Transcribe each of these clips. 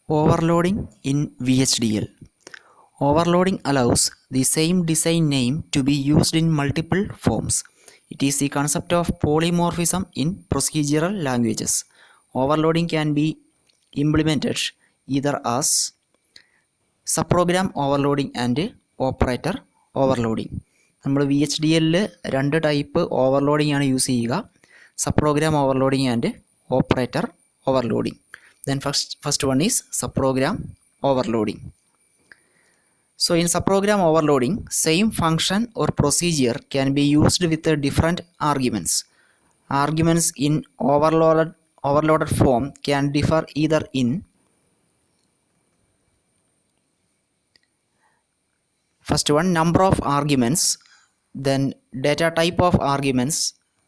Overloading in VHDL. Overloading allows the same design name to be used in multiple forms. It is the concept of polymorphism in procedural languages. Overloading can be implemented either as subprogram overloading and operator overloading. നമ്മൾ VHDL രണ്ട് type overloading ആണ് use ചെയ്യുക, subprogram overloading and operator overloading. Then first one is subprogram overloading. So in subprogram overloading, same function or procedure can be used with different arguments. Arguments in overloaded form can differ either in first one, number of arguments, then data type of arguments,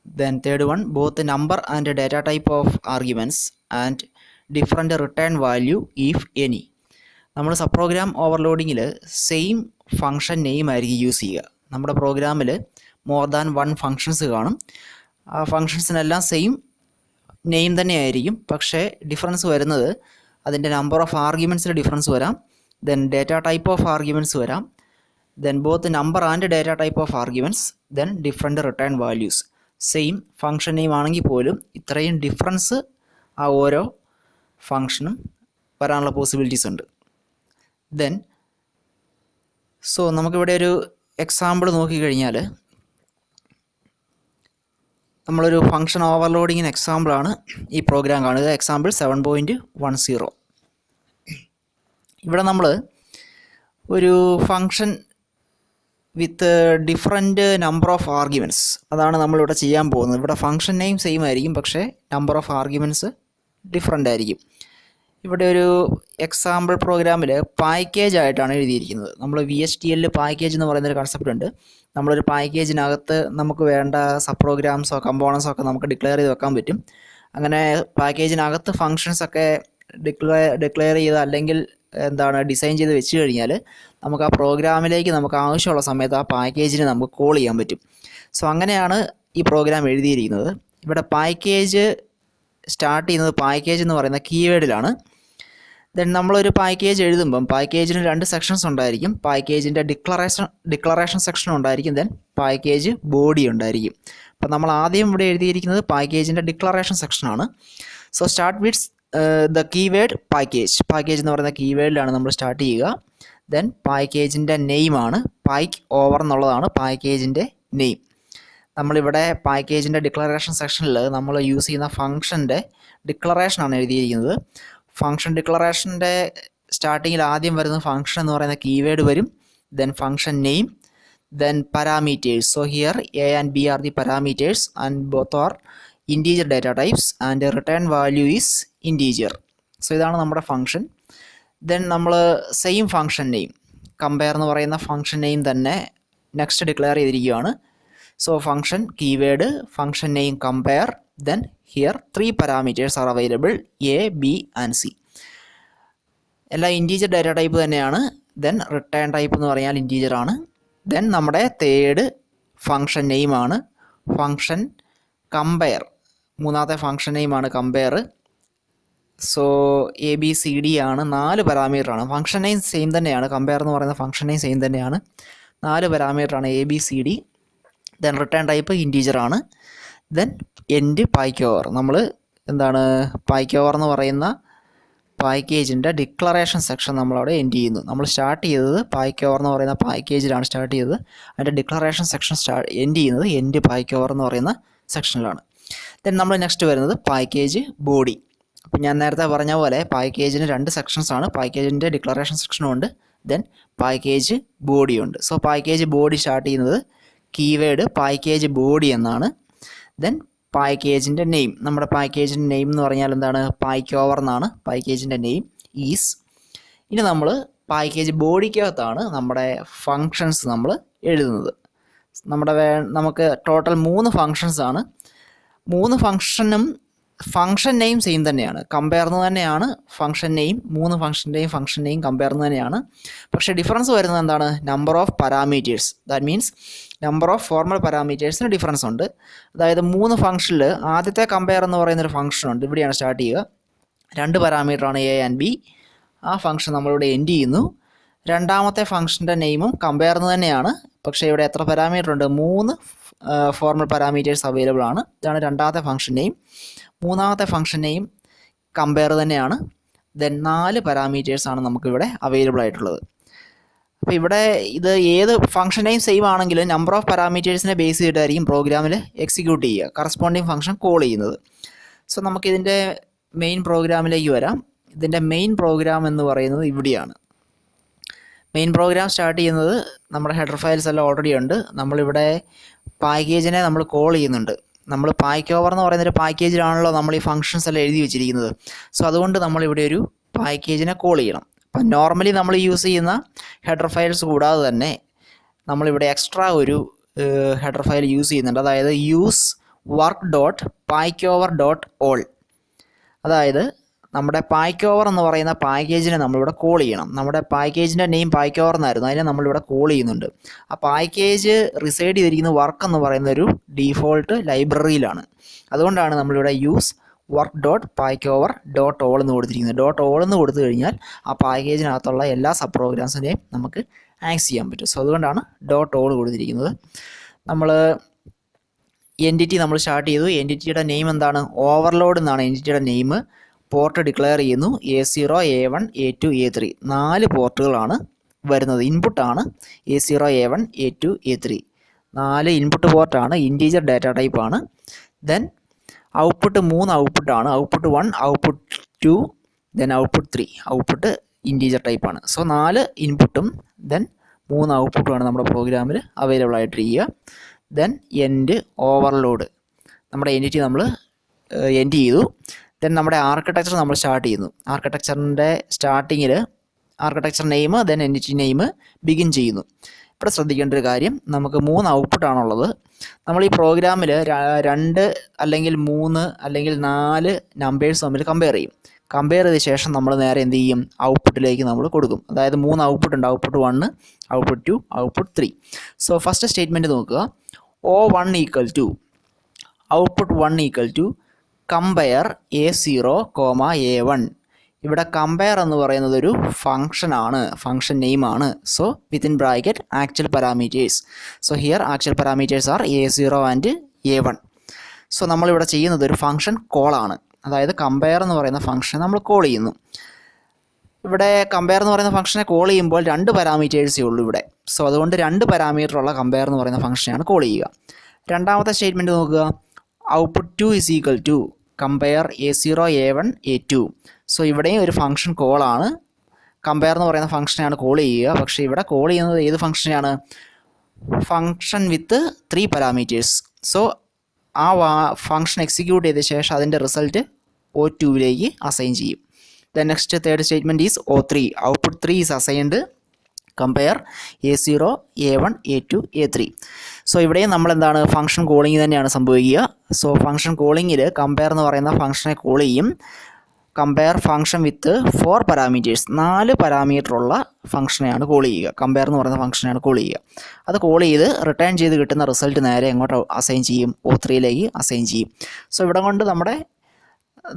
then third one, both the number and data type of arguments and different return value if any. നമ്മൾ സബ്പ്രോഗ്രാം ഓവർലോഡിങ്ങിൽ same function name ആയിരിക്കും use ചെയ്യുക. നമ്മുടെ പ്രോഗ്രാമിൽ more than one functions കാണും. ആ ഫങ്ഷൻസിനെല്ലാം same name തന്നെ ആയിരിക്കും. പക്ഷേ ഡിഫറൻസ് വരുന്നത് അതിൻ്റെ നമ്പർ ഓഫ് ആർഗ്യുമെൻറ്റ്സിൽ ഡിഫറൻസ് വരാം, then data type of arguments വരാം, then both number and data type of arguments, then different return values. Same function name ആണെങ്കിൽ പോലും ഇത്രയും ഡിഫറൻസ് ആ ഓരോ ഫങ്ഷനും വരാനുള്ള പോസിബിലിറ്റീസ് ഉണ്ട്. ദെൻ നമുക്കിവിടെ ഒരു എക്സാമ്പിൾ നോക്കിക്കഴിഞ്ഞാൽ, നമ്മളൊരു ഫങ്ഷൻ ഓവർലോഡിങ്ങിന് എക്സാമ്പിളാണ് ഈ പ്രോഗ്രാം കാണുക. എക്സാമ്പിൾ 7.10. ഇവിടെ നമ്മൾ ഒരു function with different number of arguments, അതാണ് നമ്മളിവിടെ ചെയ്യാൻ പോകുന്നത്. ഇവിടെ ഫങ്ഷൻ നെയിം സെയിം ആയിരിക്കും, പക്ഷേ നമ്പർ ഓഫ് ആർഗ്യുമെൻറ്റ്സ് ഡിഫറെൻ്റ് ആയിരിക്കും. ഇവിടെ ഒരു എക്സാമ്പിൾ പ്രോഗ്രാമിൽ പാക്കേജ് ആയിട്ടാണ് എഴുതിയിരിക്കുന്നത്. നമ്മൾ VHDL പാക്കേജ് എന്ന് പറയുന്നൊരു കൺസെപ്റ്റ് ഉണ്ട്. നമ്മളൊരു പാക്കേജിനകത്ത് നമുക്ക് വേണ്ട സബ് പ്രോഗ്രാംസോ കമ്പോണൻസോ ഒക്കെ നമുക്ക് ഡിക്ലെയർ ചെയ്ത് വെക്കാൻ പറ്റും. അങ്ങനെ പാക്കേജിനകത്ത് ഫങ്ഷൻസൊക്കെ ഡിക്ലെയർ ചെയ്ത് അല്ലെങ്കിൽ ഡിസൈൻ ചെയ്ത് വെച്ച് കഴിഞ്ഞാൽ നമുക്ക് ആ പ്രോഗ്രാമിലേക്ക് നമുക്ക് ആവശ്യമുള്ള സമയത്ത് ആ പാക്കേജിനെ നമുക്ക് കോൾ ചെയ്യാൻ പറ്റും. അങ്ങനെയാണ് ഈ പ്രോഗ്രാം എഴുതിയിരിക്കുന്നത്. ഇവിടെ പാക്കേജ് സ്റ്റാർട്ട് ചെയ്യുന്നത് പാക്കേജ് എന്ന് പറയുന്ന കീവേഡിലാണ്. ദെൻ നമ്മളൊരു പാക്കേജ് എഴുതുമ്പം പാക്കേജിന് രണ്ട് സെക്ഷൻസ് ഉണ്ടായിരിക്കും. പാക്കേജിൻ്റെ ഡിക്ലറേഷൻ സെക്ഷൻ ഉണ്ടായിരിക്കും, ദെൻ പാക്കേജ് ബോഡി ഉണ്ടായിരിക്കും. അപ്പം നമ്മൾ ആദ്യം ഇവിടെ എഴുതിയിരിക്കുന്നത് പാക്കേജിൻ്റെ ഡിക്ലറേഷൻ സെക്ഷനാണ്. Start with the keyword package എന്ന് പറയുന്ന കീവേഡിലാണ് നമ്മൾ സ്റ്റാർട്ട് ചെയ്യുക. ദെൻ പാക്കേജിൻ്റെ നെയിമാണ് പൈക്ക് ഓവർ എന്നുള്ളതാണ് പാക്കേജിൻ്റെ നെയിം. നമ്മളിവിടെ പാക്കേജിൻ്റെ ഡിക്ലറേഷൻ സെക്ഷനിൽ നമ്മൾ യൂസ് ചെയ്യുന്ന ഫംഗ്ഷൻ്റെ ഡിക്ലറേഷനാണ് എഴുതിയിരിക്കുന്നത്. ഫംഗ്ഷൻ ഡിക്ലറേഷൻ്റെ സ്റ്റാർട്ടിങ്ങിൽ ആദ്യം വരുന്ന ഫംഗ്ഷൻ എന്ന് പറയുന്ന കീവേഡ് വരും, then function name, then parameters. Here A and B are the parameters and both are integer data types and return value is integer. ഇതാണ് നമ്മുടെ ഫംഗ്ഷൻ. ദെൻ നമ്മൾ സെയിം ഫംഗ്ഷൻ നെയിം കമ്പയർ എന്ന് പറയുന്ന function name തന്നെ next declare ചെയ്തിരിക്കുകയാണ്. Function keyword, function name, compare, then here 3 parameters are available, A, B and C. എല്ലാം integer data type തന്നെയാണ്. Then return type എന്ന് പറഞ്ഞാൽ ഇൻറ്റീജർ ആണ്. ദെൻ നമ്മുടെ തേർഡ് ഫംഗ്ഷൻ നെയിമാണ് ഫംഗ്ഷൻ കമ്പയർ. മൂന്നാമത്തെ ഫംഗ്ഷൻ നെയിമാണ് കമ്പയർ. ABCD ആണ്, 4 പാരാമീറ്ററാണ്. ഫംഗ്ഷൻ നെയിം സെയിം തന്നെയാണ്, കമ്പയർ എന്ന് പറയുന്ന ഫംഗ്ഷൻ നെയിം സെയിം തന്നെയാണ്, 4 പാരാമീറ്ററാണ് ABCD. Then return type integer ആണ്. ദെൻ എൻഡ് പൈക്ക് ഓവർ. നമ്മൾ പൈക്ക് ഓവർ എന്ന് പറയുന്ന പാക്കേജിൻ്റെ ഡിക്ലറേഷൻ സെക്ഷൻ നമ്മളവിടെ എൻഡ് ചെയ്യുന്നു. നമ്മൾ സ്റ്റാർട്ട് ചെയ്തത് പൈക്ക് ഓവർ എന്ന് പറയുന്ന പാക്കേജിലാണ് സ്റ്റാർട്ട് ചെയ്തത്. അതിൻ്റെ ഡിക്ലറേഷൻ സെക്ഷൻ എൻഡ് ചെയ്യുന്നത് എൻഡ് പൈക്ക് ഓവർ എന്ന് പറയുന്ന സെക്ഷനിലാണ്. ദെൻ നമ്മൾ നെക്സ്റ്റ് വരുന്നത് പാക്കേജ് ബോഡി. അപ്പം ഞാൻ നേരത്തെ പറഞ്ഞ പോലെ പാക്കേജിന് 2 സെക്ഷൻസ് ആണ്. പാക്കേജിൻ്റെ ഡിക്ലറേഷൻ സെക്ഷനും ഉണ്ട്, ദെൻ പാക്കേജ് ബോഡിയുണ്ട്. പാക്കേജ് ബോഡി സ്റ്റാർട്ട് ചെയ്യുന്നത് കീവേഡ് പാക്കേജ് ബോഡി എന്നാണ്. ദെൻ പാക്കേജിൻ്റെ നെയിം, നമ്മുടെ പാക്കേജിൻ്റെ നെയിം എന്ന് പറഞ്ഞാൽ പൈക്ക് ഓവർ എന്നാണ് പാക്കേജിൻ്റെ നെയിം ഈസ്. ഇനി നമ്മൾ പാക്കേജ് ബോഡിക്കകത്താണ് നമ്മുടെ ഫങ്ഷൻസ് നമ്മൾ എഴുതുന്നത്. നമുക്ക് ടോട്ടൽ 3 ഫങ്ഷൻസ് ആണ്. 3 ഫങ്ഷനും ഫംഗ്ഷൻ നെയിം സെയിം തന്നെയാണ്, കമ്പയർന്ന് തന്നെയാണ് ഫംഗ്ഷൻ നെയിം. 3 ഫംഗ്ഷൻ്റെയും ഫംഗ്ഷൻ നെയിം കമ്പയർന്ന് തന്നെയാണ്. പക്ഷേ ഡിഫറൻസ് വരുന്നത് number of parameters. That means number of formal പാരാമീറ്റേഴ്സിന് ഡിഫറൻസ് ഉണ്ട്. അതായത് 3 ഫംഗ്ഷനിൽ ആദ്യത്തെ കമ്പയർ എന്ന് പറയുന്നൊരു ഫംഗ്ഷൻ ഉണ്ട്. ഇവിടെയാണ് സ്റ്റാർട്ട് ചെയ്യുക. 2 പാരാമീറ്ററാണ് A and B. ആ ഫംഗ്ഷൻ നമ്മളിവിടെ എൻഡ് ചെയ്യുന്നു. രണ്ടാമത്തെ ഫംഗ്ഷൻ്റെ നെയിമും കമ്പയർ എന്ന് തന്നെയാണ്. പക്ഷേ ഇവിടെ എത്ര പാരാമീറ്റർ ഉണ്ട്? 3 ഫോർമൽ പാരാമീറ്റേഴ്സ് അവൈലബിൾ ആണ്. ഇതാണ് രണ്ടാമത്തെ ഫംഗ്ഷൻ നെയിം. മൂന്നാമത്തെ ഫംഗ്ഷൻ നെയിം കമ്പയർ തന്നെയാണ്. ദെൻ 4 പാരാമീറ്റേഴ്സാണ് നമുക്കിവിടെ അവൈലബിൾ ആയിട്ടുള്ളത്. അപ്പോൾ ഇവിടെ ഇത് ഏത് ഫംഗ്ഷൻ നെയിം സെയിം ആണെങ്കിലും നമ്പർ ഓഫ് പാരാമീറ്റേഴ്സിനെ ബേസ് ചെയ്തിട്ടായിരിക്കും പ്രോഗ്രാമിൽ എക്സിക്യൂട്ട് ചെയ്യുക, കറസ്പോണ്ടിങ് ഫംഗ്ഷൻ കോൾ ചെയ്യുന്നത്. സോ നമുക്കിതിൻ്റെ മെയിൻ പ്രോഗ്രാമിലേക്ക് വരാം. ഇതിൻ്റെ മെയിൻ പ്രോഗ്രാം എന്ന് പറയുന്നത് ഇവിടെയാണ്. മെയിൻ പ്രോഗ്രാം സ്റ്റാർട്ട് ചെയ്യുന്നത് നമ്മുടെ ഹെഡർ ഫയൽസ് എല്ലാം ഓൾറെഡി ഉണ്ട്. നമ്മളിവിടെ പാക്കേജിനെ നമ്മൾ കോൾ ചെയ്യുന്നുണ്ട്. നമ്മൾ പായ്ക്ക് ഓവർ എന്ന് പറയുന്നൊരു പാക്കേജിലാണല്ലോ നമ്മൾ ഈ ഫംഗ്ഷൻസ് എല്ലാം എഴുതി വെച്ചിരിക്കുന്നത്. സോ അതുകൊണ്ട് നമ്മളിവിടെ ഒരു പാക്കേജിനെ കോൾ ചെയ്യണം. അപ്പം നോർമലി നമ്മൾ യൂസ് ചെയ്യുന്ന ഹെഡർ ഫയൽസ് കൂടാതെ തന്നെ നമ്മളിവിടെ എക്സ്ട്രാ ഒരു ഹെഡർ ഫയൽ യൂസ് ചെയ്യുന്നുണ്ട്. അതായത് use work dot pack over dot all. അതായത് നമ്മുടെ പായ്ക്ക് ഓവർ എന്ന് പറയുന്ന പാക്കേജിനെ നമ്മളിവിടെ കോൾ ചെയ്യണം. നമ്മുടെ പാക്കേജിൻ്റെ നെയിം പായ്ക്ക് ഓവർ എന്നായിരുന്നു, അതിനെ നമ്മളിവിടെ കോൾ ചെയ്യുന്നുണ്ട്. ആ പാക്കേജ് റിസൈഡ് ചെയ്തിരിക്കുന്ന വർക്ക് എന്ന് പറയുന്ന ഒരു ഡീഫോൾട്ട് ലൈബ്രറിയിലാണ്. അതുകൊണ്ടാണ് നമ്മളിവിടെ use work dot pack over dot all എന്ന് കൊടുത്തിരിക്കുന്നത്. ഡോട്ട് ഓൾ എന്ന് കൊടുത്തു കഴിഞ്ഞാൽ ആ പാക്കേജിനകത്തുള്ള എല്ലാ സബ് പ്രോഗ്രാംസിനെയും നമുക്ക് ആക്സസ് ചെയ്യാൻ പറ്റും. സോ അതുകൊണ്ടാണ് ഡോട്ട് ഓൾ കൊടുത്തിരിക്കുന്നത്. നമ്മൾ എൻറ്റിറ്റി നമ്മൾ സ്റ്റാർട്ട് ചെയ്തു. എൻറ്റിറ്റിയുടെ നെയിം എന്താണ്? ഓവർലോഡ് എന്നാണ് എൻറ്റിറ്റിയുടെ നെയിം. പോർട്ട് ഡിക്ലെയർ ചെയ്യുന്നു. A0, A1, A2, A3 4 പോർട്ടുകളാണ് വരുന്നത്. ഇൻപുട്ടാണ് A0, A1, A2, A3 4 input പോർട്ടാണ്. ഇൻറ്റീജർ ഡാറ്റ ടൈപ്പാണ്. ദെൻ ഔട്ട്പുട്ട് 3 ഔട്ട്പുട്ടാണ്. Output 1, output 2, then output 3. Output integer ടൈപ്പാണ്. സോ 4 ഇൻപുട്ടും ദെൻ 3 ഔട്ട്പുട്ടുമാണ് നമ്മുടെ പ്രോഗ്രാമിൽ അവൈലബിൾ ആയിട്ടിരിക്കുക. Then end overload. നമ്മുടെ എൻറ്റിറ്റി നമ്മൾ എൻഡ് ചെയ്തു. ദെൻ നമ്മുടെ ആർക്കിടെക്ചർ നമ്മൾ സ്റ്റാർട്ട് ചെയ്യുന്നു. ആർക്കിടെക്ചറിൻ്റെ സ്റ്റാർട്ടിങ്ങിൽ architecture name then entity name begin ചെയ്യുന്നു. ഇവിടെ ശ്രദ്ധിക്കേണ്ട ഒരു കാര്യം, നമുക്ക് 3 ഔട്ട്പുട്ടാണുള്ളത്. നമ്മൾ ഈ പ്രോഗ്രാമിൽ 2 അല്ലെങ്കിൽ 3 അല്ലെങ്കിൽ 4 നമ്പേഴ്സ് തമ്മിൽ കമ്പയർ ചെയ്യും. കമ്പയർ ചെയ്ത ശേഷം നമ്മൾ നേരെ എന്ത് ചെയ്യും? ഔട്ട്പുട്ടിലേക്ക് നമ്മൾ കൊടുക്കും. അതായത് 3 ഔട്ട്പുട്ട് ഉണ്ട്. Output 1, output 2, output 3. So first statement നോക്കുക. O1 equal to output 1 equal to compare A0, A1. ഇവിടെ കമ്പയർ എന്ന് പറയുന്നത് ഒരു ഫംഗ്ഷനാണ്, ഫംഗ്ഷൻ നെയിമാണ്. So within bracket actual parameters. So here actual parameters are A0 and A1. So നമ്മളിവിടെ ചെയ്യുന്നത് ഒരു ഫംഗ്ഷൻ കോളാണ്. അതായത് കമ്പയർ എന്ന് പറയുന്ന ഫംഗ്ഷൻ നമ്മൾ കോൾ ചെയ്യുന്നു. ഇവിടെ കമ്പയർ എന്ന് പറയുന്ന ഫംഗ്ഷനെ കോൾ ചെയ്യുമ്പോൾ 2 പാരാമീറ്റേഴ്സേ ഉള്ളൂ ഇവിടെ. സോ അതുകൊണ്ട് 2 പാരാമീറ്ററുള്ള കമ്പയർ എന്ന് പറയുന്ന ഫംഗ്ഷനെയാണ് കോൾ ചെയ്യുക. രണ്ടാമത്തെ സ്റ്റേറ്റ്മെൻറ്റ് നോക്കുക. Output 2 is equal to compare A0, A1, A2. So ഇവിടെയും ഒരു ഫംഗ്ഷൻ കോളാണ്. കമ്പയർ എന്ന് പറയുന്ന ഫംഗ്ഷനെയാണ് കോൾ ചെയ്യുക. പക്ഷേ ഇവിടെ കോൾ ചെയ്യുന്നത് ഏത് ഫംഗ്ഷനെയാണ്? Function with 3 parameters. സോ ആ ഫംഗ്ഷൻ എക്സിക്യൂട്ട് ചെയ്ത ശേഷം അതിൻ്റെ റിസൾട്ട് O2ലേക്ക് അസൈൻ ചെയ്യും. Then next third statement is O3. Output 3 is assigned compare A0, A1, A2, A3. So ഇവിടെയും നമ്മളെന്താണ്? ഫംഗ്ഷൻ കോളിംഗ് തന്നെയാണ് സംഭവിക്കുക. സോ ഫംഗ്ഷൻ കോളിങ്ങിൽ കമ്പയർ എന്ന് പറയുന്ന ഫംഗ്ഷനെ കോൾ ചെയ്യും. കമ്പയർ ഫംഗ്ഷൻ വിത്ത് 4 പാരാമീറ്റേഴ്സ് 4 പാരാമീറ്ററുള്ള ഫംഗ്ഷനെയാണ് കോൾ ചെയ്യുക. കമ്പയർ എന്ന് പറയുന്ന ഫംഗ്ഷനെയാണ് കോൾ ചെയ്യുക. അത് കോൾ ചെയ്ത് റിട്ടേൺ ചെയ്ത് കിട്ടുന്ന റിസൾട്ട് നേരെ എങ്ങോട്ട് അസൈൻ ചെയ്യും? O3ലേക്ക് അസൈൻ ചെയ്യും. സോ ഇവിടെ കൊണ്ട്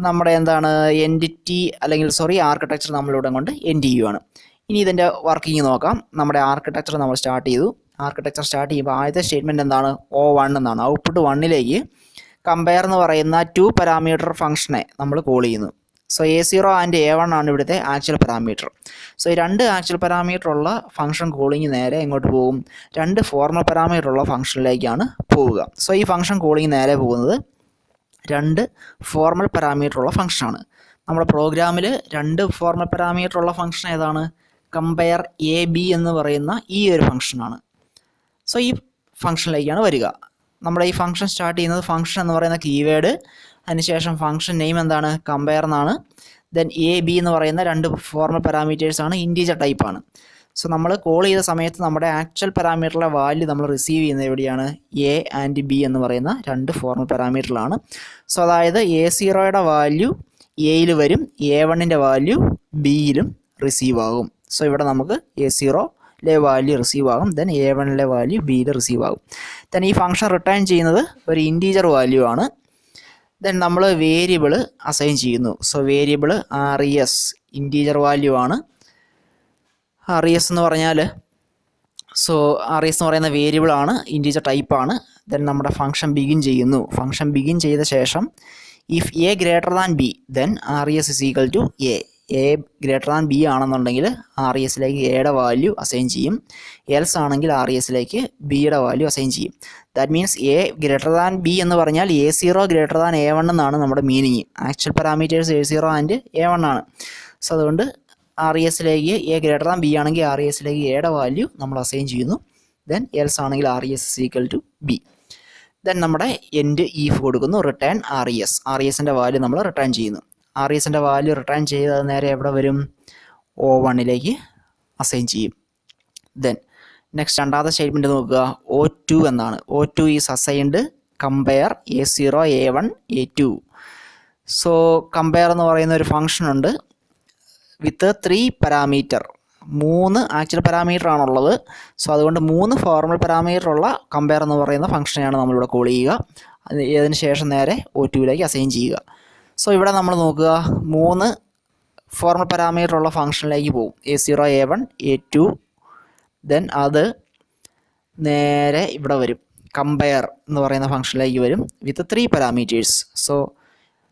നമ്മുടെ എന്താണ് എൻറ്റിറ്റി അല്ലെങ്കിൽ ആർക്കിടെക്ചർ നമ്മളിവിടെ കൊണ്ട് എൻഡ് ചെയ്യുകയാണ്. ഇനി ഇതിൻ്റെ വർക്കിംഗ് നോക്കാം. നമ്മുടെ ആർക്കിടെക്ചർ നമ്മൾ സ്റ്റാർട്ട് ചെയ്തു. ആർക്കിടെക്ചർ സ്റ്റാർട്ട് ചെയ്യുമ്പോൾ ആദ്യത്തെ സ്റ്റേറ്റ്മെൻറ്റ് എന്താണ്? O1 എന്നാണ്. ഔട്ട്പുട്ട് 1ലേക്ക് കമ്പയർ എന്ന് പറയുന്ന 2 പാരാമീറ്റർ ഫംഗ്ഷനെ നമ്മൾ കോൾ ചെയ്യുന്നു. സോ A0 ആൻഡ് A1 ആണ് ഇവിടുത്തെ ആക്ച്വൽ പാരാമീറ്റർ. സോ ഈ 2 ആക്ച്വൽ പാരാമീറ്റർ ഉള്ള ഫംഗ്ഷൻ കോളിംഗ് നേരെ എങ്ങോട്ട് പോകും? 2 ഫോർമൽ പാരാമീറ്റർ ഉള്ള ഫംഗ്ഷനിലേക്കാണ് പോവുക. സോ ഈ ഫംഗ്ഷൻ കോളിംഗ് നേരെ പോകുന്നത് 2 ഫോർമൽ പാരാമീറ്റർ ഉള്ള ഫംഗ്ഷനാണ്. നമ്മുടെ പ്രോഗ്രാമിൽ 2 ഫോർമൽ പാരാമീറ്റർ ഉള്ള ഫംഗ്ഷൻ ഏതാണ്? കമ്പയർ AB എന്ന് പറയുന്ന ഈ ഒരു ഫംഗ്ഷനാണ്. സോ ഈ ഫംഗ്ഷനിലേക്കാണ് വരിക. നമ്മുടെ ഈ ഫംഗ്ഷൻ സ്റ്റാർട്ട് ചെയ്യുന്നത് ഫംഗ്ഷൻ എന്ന് പറയുന്ന കീവേഡ്, അതിനുശേഷം ഫംഗ്ഷൻ നെയിം എന്താണ്? കമ്പയർ എന്നാണ്. ദെൻ AB എന്ന് പറയുന്ന 2 ഫോർമൽ പാരാമീറ്റേഴ്സാണ്, ഇൻറ്റീജർ ടൈപ്പാണ്. സോ നമ്മൾ കോൾ ചെയ്ത സമയത്ത് നമ്മുടെ ആക്ച്വൽ പാരാമീറ്ററിലെ വാല്യൂ നമ്മൾ റിസീവ് ചെയ്യുന്നത് എവിടെയാണ്? A ആൻഡ് B എന്ന് പറയുന്ന 2 ഫോർമൽ പാരാമീറ്ററിലാണ്. സോ അതായത് A0യുടെ വാല്യൂ Aയിൽ വരും, A1ൻ്റെ വാല്യൂ Bയിലും റിസീവ് ആകും. സോ ഇവിടെ നമുക്ക് A0ലെ വാല്യൂ റിസീവ് ആകും. ദെൻ A1ലെ വാല്യൂ Bയിൽ റിസീവ് ആകും. ദെൻ ഈ ഫംഗ്ഷൻ റിട്ടേൺ ചെയ്യുന്നത് ഒരു ഇൻറ്റീജർ വാല്യൂ ആണ്. ദെൻ നമ്മൾ വേരിയബിൾ അസൈൻ ചെയ്യുന്നു. So variable RES integer value ആണ്. RES എന്ന് പറഞ്ഞാൽ RES എന്ന് പറയുന്ന വേരിയബിൾ ആണ്, ഇൻറ്റീജർ ടൈപ്പാണ്. ദെൻ നമ്മുടെ ഫംഗ്ഷൻ ബിഗിൻ ചെയ്യുന്നു. ഫംഗ്ഷൻ ബിഗിൻ ചെയ്ത ശേഷം if a greater than b then RES is equal to a greater than b ആണെന്നുണ്ടെങ്കിൽ RESലേക്ക് എയുടെ വാല്യൂ അസൈൻ ചെയ്യും. എൽസ് ആണെങ്കിൽ RESലേക്ക് ബിയുടെ വാല്യൂ അസൈൻ ചെയ്യും. That means A greater than B എന്ന് പറഞ്ഞാൽ A0 ഗ്രേറ്റർ ദാൻ A1 എന്നാണ് നമ്മുടെ meaning. Actual parameters A0 and A1 ആണ്. സോ അതുകൊണ്ട് RESലേക്ക് എ ഗ്രേറ്റർ ദാൻ ബി ആണെങ്കിൽ RESലേക്ക് എയുടെ വാല്യൂ നമ്മൾ അസൈൻ ചെയ്യുന്നു. ദെൻ എൽസ് ആണെങ്കിൽ RES is equal to b. Then നമ്മുടെ എൻഡ് ഈഫ് കൊടുക്കുന്നു, റിട്ടേൺ RESൻ്റെ വാല്യൂ നമ്മൾ റിട്ടേൺ ചെയ്യുന്നു. RESൻ്റെ വാല്യൂ റിട്ടേൺ ചെയ്ത് നേരെ എവിടെ വരും? O1ലേക്ക് അസൈൻ ചെയ്യും. ദെൻ നെക്സ്റ്റ് രണ്ടാമത്തെ സ്റ്റേറ്റ്മെൻറ്റ് നോക്കുക, O2 എന്നാണ്. O2 is assigned compare A0 A1 A2. So compare എന്ന് പറയുന്ന ഒരു ഫംഗ്ഷൻ ഉണ്ട് വിത്ത് 3 പാരാമീറ്റർ. 3 ആക്ച്വൽ പാരാമീറ്റർ ആണുള്ളത്. സോ അതുകൊണ്ട് 3 ഫോർമൽ പാരാമീറ്റർ ഉള്ള കമ്പയർ എന്ന് പറയുന്ന ഫംഗ്ഷനെയാണ് നമ്മളിവിടെ കോൾ ചെയ്യുക. അതിന് ശേഷം നേരെ O2ലേക്ക് അസൈൻ ചെയ്യുക. സോ ഇവിടെ നമ്മൾ നോക്കുക, 3 ഫോർമൽ പാരാമീറ്റർ ഉള്ള ഫംഗ്ഷനിലേക്ക് പോകും. A0 A1 A2. ദെൻ അത് നേരെ ഇവിടെ വരും, കമ്പയർ എന്ന് പറയുന്ന ഫംഗ്ഷനിലേക്ക് വരും വിത്ത് 3 പാരാമീറ്റേഴ്സ്. സോ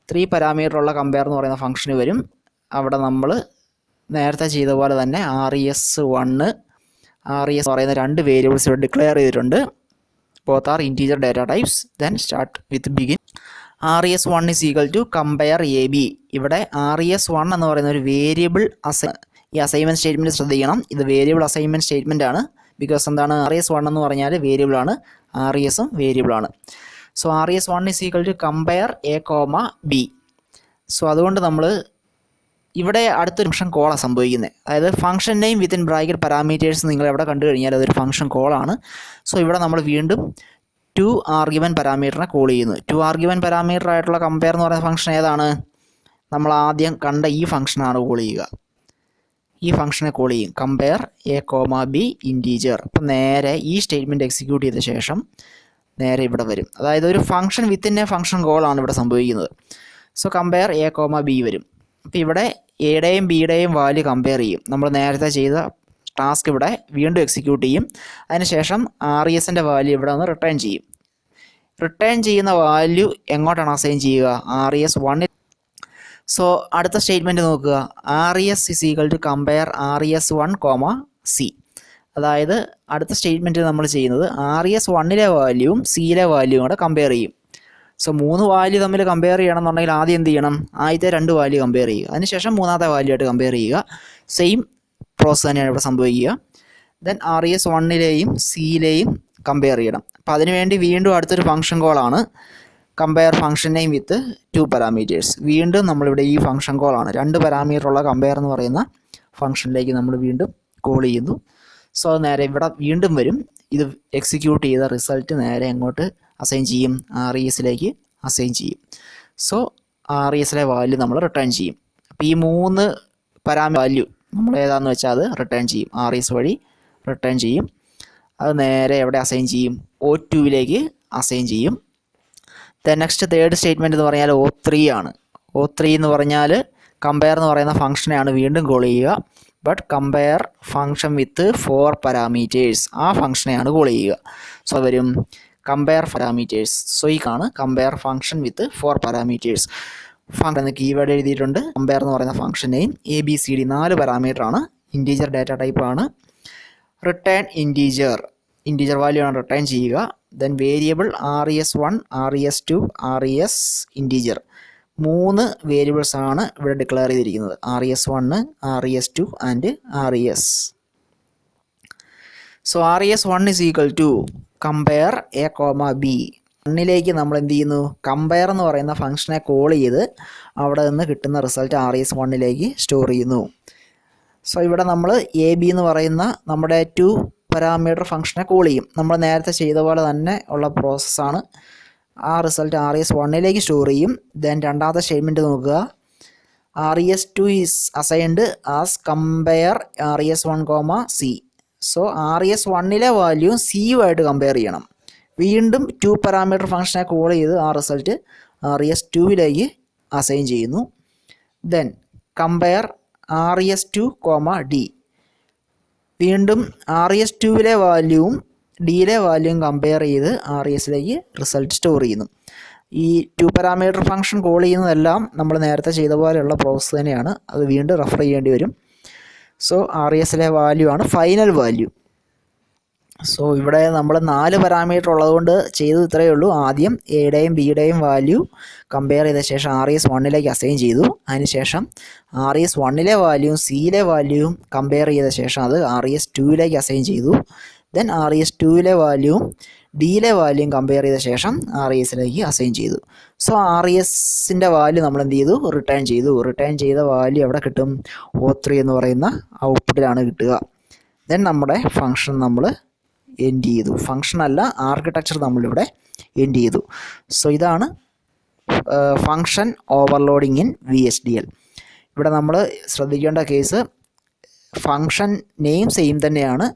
3 പാരാമീറ്റർ ഉള്ള കമ്പയർ എന്ന് പറയുന്ന ഫംഗ്ഷന് വരും. അവിടെ നമ്മൾ നേരത്തെ ചെയ്ത പോലെ തന്നെ RES1 RES എന്ന് പറയുന്ന 2 വേരിയബിൾസ് ഇവിടെ ഡിക്ലെയർ ചെയ്തിട്ടുണ്ട്. Both are integer data types. Then start with begin. RES1 is equal to compare AB. ഇവിടെ RES1 എന്ന് പറയുന്ന ഒരു വേരിയബിൾ ഈ അസൈൻമെൻറ്റ് സ്റ്റേറ്റ്മെൻറ്റ് ശ്രദ്ധിക്കണം. ഇത് വേരിയബിൾ അസൈൻമെൻറ്റ് സ്റ്റേറ്റ്മെൻ്റ് ആണ്. ബിക്കോസ് എന്താണ്, RES1 എന്ന് പറഞ്ഞാൽ വേരിയബിൾ ആണ്, RESഉം വേരിയബിൾ ആണ്. So RES1 is equal to compare A, B. So അതുകൊണ്ട് നമ്മൾ ഇവിടെ അടുത്തൊരു ഫംഗ്ഷൻ കോളാണ് സംഭവിക്കുന്നത്. അതായത് function name within bracket parameters നിങ്ങൾ എവിടെ കണ്ടു കഴിഞ്ഞാൽ അതൊരു ഫംഗ്ഷൻ കോളാണ്. സോ ഇവിടെ നമ്മൾ വീണ്ടും 2 ആർഗ്യുമെൻറ്റ് പാരാമീറ്ററിനെ കോൾ ചെയ്യുന്നു. 2 ആർഗ്യുമെൻറ്റ് പാരാമീറ്റർ ആയിട്ടുള്ള കമ്പയർ എന്ന് പറയുന്ന ഫംഗ്ഷൻ ഏതാണ്? നമ്മൾ ആദ്യം കണ്ട ഈ ഫംഗ്ഷനാണ് കോൾ ചെയ്യുക. ഈ ഫംഗ്ഷനെ കോൾ ചെയ്യും, കമ്പയർ A, B ഇൻറ്റീജർ. അപ്പം നേരെ ഈ സ്റ്റേറ്റ്മെൻറ്റ് എക്സിക്യൂട്ട് ചെയ്ത ശേഷം നേരെ ഇവിടെ വരും. അതായത് ഒരു ഫംഗ്ഷൻ വിത്തിൻ എ ഫംഗ്ഷൻ കോളാണ് ഇവിടെ സംഭവിക്കുന്നത്. സോ കമ്പയർ A, B വരും. അപ്പോൾ ഇവിടെ എയുടെയും ബിയുടെയും വാല്യൂ കമ്പയർ ചെയ്യും. നമ്മൾ നേരത്തെ ചെയ്ത ടാസ്ക് ഇവിടെ വീണ്ടും എക്സിക്യൂട്ട് ചെയ്യും. അതിനുശേഷം RESൻ്റെ വാല്യൂ ഇവിടെ നിന്ന് റിട്ടേൺ ചെയ്യും. റിട്ടേൺ ചെയ്യുന്ന വാല്യൂ എങ്ങോട്ടാണ് അസൈൻ ചെയ്യുക? RES1. സോ അടുത്ത സ്റ്റേറ്റ്മെൻറ്റ് നോക്കുക, RES is equal to compare RES1, C. അതായത് അടുത്ത സ്റ്റേറ്റ്മെൻറ്റ് നമ്മൾ ചെയ്യുന്നത് RES1ലെ വാല്യൂവും സിയിലെ വാല്യൂവും കൂടെ കമ്പയർ ചെയ്യും. സോ 3 വാല്യൂ തമ്മിൽ കമ്പയർ ചെയ്യണമെന്നുണ്ടെങ്കിൽ ആദ്യം എന്ത് ചെയ്യണം? ആദ്യത്തെ 2 വാല്യൂ കമ്പയർ ചെയ്യുക. അതിനുശേഷം മൂന്നാമത്തെ വാല്യൂ ആയിട്ട് കമ്പയർ ചെയ്യുക. സെയിം പ്രോസസ് തന്നെയാണ് ഇവിടെ സംഭവിക്കുക. ദെൻ RES1ലെയും സിയിലെയും കമ്പയർ ചെയ്യണം. അപ്പോൾ അതിനുവേണ്ടി വീണ്ടും അടുത്തൊരു ഫംഗ്ഷൻ കോളാണ് compare function name with 2 parameters. വീണ്ടും നമ്മളിവിടെ ഈ ഫംഗ്ഷൻ കോളാണ് 2 പാരാമീറ്റർ ഉള്ള കമ്പയർ എന്ന് പറയുന്ന ഫംഗ്ഷനിലേക്ക് നമ്മൾ വീണ്ടും കോൾ ചെയ്യുന്നു. സോ നേരെ ഇവിടെ വീണ്ടും വരും. ഇത് എക്സിക്യൂട്ട് ചെയ്ത റിസൾട്ട് നേരെ എങ്ങോട്ട് അസൈൻ ചെയ്യും? RESലേക്ക് അസൈൻ ചെയ്യും. സോ RESലെ വാല്യൂ നമ്മൾ റിട്ടേൺ ചെയ്യും. അപ്പോൾ ഈ 3 പാരാമീറ്റർ വാല്യൂ നമ്മൾ ഏതാണെന്ന് വെച്ചാൽ അത് റിട്ടേൺ ചെയ്യും, RES വഴി റിട്ടേൺ ചെയ്യും. അത് നേരെ എവിടെ അസൈൻ ചെയ്യും? O2ലേക്ക് അസൈൻ ചെയ്യും. ദെൻ നെക്സ്റ്റ് തേർഡ് സ്റ്റേറ്റ്മെൻറ്റ് എന്ന് പറഞ്ഞാൽ O3 ആണ്. O3 എന്ന് പറഞ്ഞാൽ കമ്പയർ എന്ന് പറയുന്ന ഫംഗ്ഷനെയാണ് വീണ്ടും കോൾ ചെയ്യുക. But compare function with 4 parameters, ആ ഫംഗ്ഷനെയാണ് കോൾ ചെയ്യുക. സോ വരും കമ്പയർ പാരാമീറ്റേഴ്സ്. സോ ഈ compare function with 4 parameters. Function എന്ന കീവേഡ് എഴുതിയിട്ടുണ്ട്. കമ്പയർ എന്ന് പറയുന്ന ഫംഗ്ഷൻ നെയിം ABCD 4 പാരാമീറ്റർ ആണ്. ഇൻറ്റീജർ ഡാറ്റ ടൈപ്പ് ആണ്. റിട്ടേൺ ഇൻറ്റീജർ വാല്യൂ ആണ് റിട്ടേൺ ചെയ്യുക. Then variable RES1, RES2, RES integer 3 variables ആണ് ഇവിടെ ഡിക്ലെയർ ചെയ്തിരിക്കുന്നത്. RES1, RES2 and RES. So RES1 is equal to compare A, B. 1ലേക്ക് നമ്മൾ എന്ത് ചെയ്യുന്നു? കമ്പയർ എന്ന് പറയുന്ന ഫംഗ്ഷനെ കോൾ ചെയ്ത് അവിടെ നിന്ന് കിട്ടുന്ന റിസൾട്ട് RES1ലേക്ക് സ്റ്റോർ ചെയ്യുന്നു. സോ ഇവിടെ നമ്മൾ AB എന്ന് പറയുന്ന നമ്മുടെ 2 പാരാമീറ്റർ ഫംഗ്ഷനെ കോൾ ചെയ്യും. നമ്മൾ നേരത്തെ ചെയ്ത പോലെ തന്നെ ഉള്ള പ്രോസസ്സാണ്. ആ റിസൾട്ട് RES1ലേക്ക് സ്റ്റോർ ചെയ്യും. ദെൻ രണ്ടാമത്തെ സ്റ്റേറ്റ്മെൻറ്റ് നോക്കുക, RES2 is assigned as compare RES1, C. So RES1ലെ വാല്യൂ സിയുമായിട്ട് കമ്പയർ ചെയ്യണം. വീണ്ടും 2 പാരാമീറ്റർ ഫംഗ്ഷനെ കോൾ ചെയ്ത് ആ റിസൾട്ട് RES2ലേക്ക് അസൈൻ ചെയ്യുന്നു. Then compare RES2, D. വീണ്ടും RES2ലെ വാല്യൂവും ഡിയിലെ വാല്യൂവും കമ്പയർ ചെയ്ത് RESലേക്ക് റിസൾട്ട് സ്റ്റോർ ചെയ്യുന്നു. ഈ 2 പാരാമീറ്റർ ഫംഗ്ഷൻ കോൾ ചെയ്യുന്നതെല്ലാം നമ്മൾ നേരത്തെ ചെയ്ത പോലെയുള്ള പ്രോസസ്സ് തന്നെയാണ്. അത് വീണ്ടും റെഫർ ചെയ്യേണ്ടി വരും. സോ RESലെ വാല്യൂ ആണ് ഫൈനൽ വാല്യൂ. സോ ഇവിടെ നമ്മൾ 4 പാരാമീറ്റർ ഉള്ളതുകൊണ്ട് ചെയ്തത് ഇത്രയേ ഉള്ളൂ. ആദ്യം എയുടെയും ബിയുടെയും വാല്യൂ കമ്പയർ ചെയ്ത ശേഷം RES1ലേക്ക് അസൈൻ ചെയ്തു. അതിനുശേഷം RES1ലെ വാല്യൂവും സിയിലെ വാല്യൂവും കമ്പയർ ചെയ്ത ശേഷം അത് RES2ലേക്ക് അസൈൻ ചെയ്തു. ദെൻ RES2ലെ വാല്യൂവും ഡിയിലെ വാല്യൂവും കമ്പയർ ചെയ്ത ശേഷം RESലേക്ക് അസൈൻ ചെയ്തു. സോ RESൻ്റെ വാല്യൂ നമ്മൾ എന്ത് ചെയ്തു? റിട്ടേൺ ചെയ്തു. റിട്ടേൺ ചെയ്ത വാല്യൂ എവിടെ കിട്ടും? O3 എന്ന് പറയുന്ന ഔട്ട്പുട്ടിലാണ് കിട്ടുക. ദെൻ നമ്മുടെ ഫംഗ്ഷൻ നമ്മൾ എൻഡ് ചെയ്തു. ഫംഗ്ഷൻ അല്ല, ആർക്കിടെക്ചർ നമ്മളിവിടെ എൻഡ് ചെയ്തു. സോ ഇതാണ് ഫംഗ്ഷൻ ഓവർലോഡിങ് ഇൻ VHDL. ഇവിടെ നമ്മൾ ശ്രദ്ധിക്കേണ്ട കേസ് ഫംഗ്ഷൻ നെയിം സെയിം തന്നെയാണ്.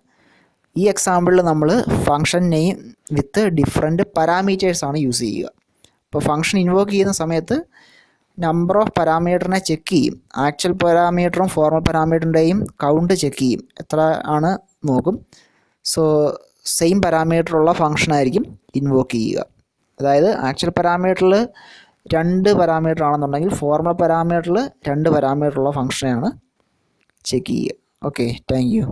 ഈ എക്സാമ്പിളിൽ നമ്മൾ ഫംഗ്ഷൻ നെയിം വിത്ത് ഡിഫറെൻറ്റ് പാരാമീറ്റേഴ്സാണ് യൂസ് ചെയ്യുക. ഇപ്പോൾ ഫംഗ്ഷൻ ഇൻവോക്ക് ചെയ്യുന്ന സമയത്ത് നമ്പർ ഓഫ് പാരാമീറ്ററിനെ ചെക്ക് ചെയ്യും. ആക്ച്വൽ പാരാമീറ്ററും ഫോർമൽ പാരാമീറ്ററിൻ്റെയും കൗണ്ട് ചെക്ക് ചെയ്യും. എത്ര ആണ് നോക്കും. സോ സെയിം പാരാമീറ്ററുള്ള ഫംഗ്ഷൻ ആയിരിക്കും ഇൻവോക്ക് ചെയ്യുക. അതായത് ആക്ച്വൽ പാരാമീറ്ററിൽ 2 പാരാമീറ്റർ ആണെന്നുണ്ടെങ്കിൽ ഫോർമൽ പാരാമീറ്ററിൽ 2 പാരാമീറ്ററുള്ള ഫംഗ്ഷനെയാണ് ചെക്ക് ചെയ്യുക. Okay, thank U.